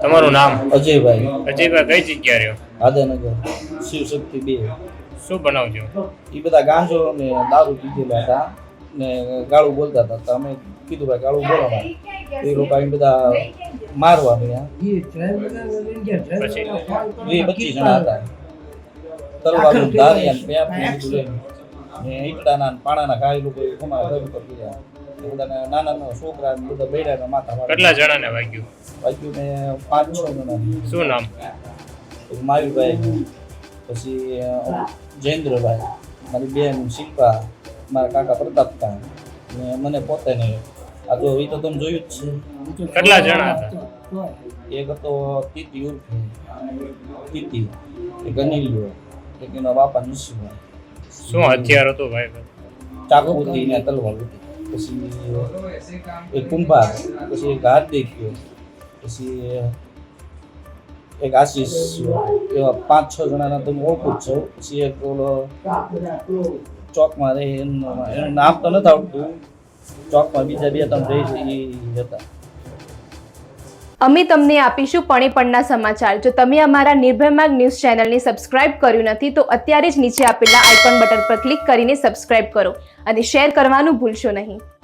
તમારું નામ? અજયભાઈ. અજયભાઈ કઈ જગ્યા રહ્યો? આદનગર શિવશક્તિ 2. શું બનાવજો? એ બધા ગાંજો ને દારૂ પીધેલા હતા ને ગાળું બોલતા હતા તો અમે કીધું ભાઈ ગાળું બોલવા એ લોકો અહીં બધા મારવા મળ્યા. પછી 25 જણા હતા. તલવારો ધારિયા પેપ ને બધું લઈને ને ઈટડાના પાણાના ઘા એ લોકો અમારા ઘર ઉપર ગયા. બધા નાના નાના છોકરા બધા બેડાના માથા કેટલા જણાને વાગ્યું? વાગ્યું ને 5-6 જણા. શું નામ? માયુભાઈ, પછી જયેન્દ્રભાઈ, મારી બેન શિલ્પા, મારા કાકા પ્રતાપતા ને મને પોતે ને આ જો એ તો તમે જોયું જ છે. કેટલા જણા હતા? એક હતો તીતી ઉર્ફે તીતી, એક અનિલ્યો, એક એના બાપા નરસિંહભાઈ. શું હથિયાર હતું ભાઈ? ચાકુ હતી ને તલવાર હતી. પછી એક કુંભાર, પછી એક હાર્દિક, પછી એક આશીષ, એવા 5-6 જણાના તમે ઓળખું જ છો. પછી એક ઓલો ચોકમાં રહે એનું નામ તો નથી આવડતું, ચોકમાં બીજા 2-3 રહે છે એ હતા. અમે તમને આપીશું પણેપણના સમાચાર. જો તમે અમારા નિર્ભય માર્ગ ન્યૂઝ ચેનલને સબસ્ક્રાઇબ કર્યું નથી તો અત્યારે જ નીચે આપેલા આઇકોન બટન પર ક્લિક કરીને સબસ્ક્રાઇબ કરો અને શેર કરવાનું ભૂલશો નહીં.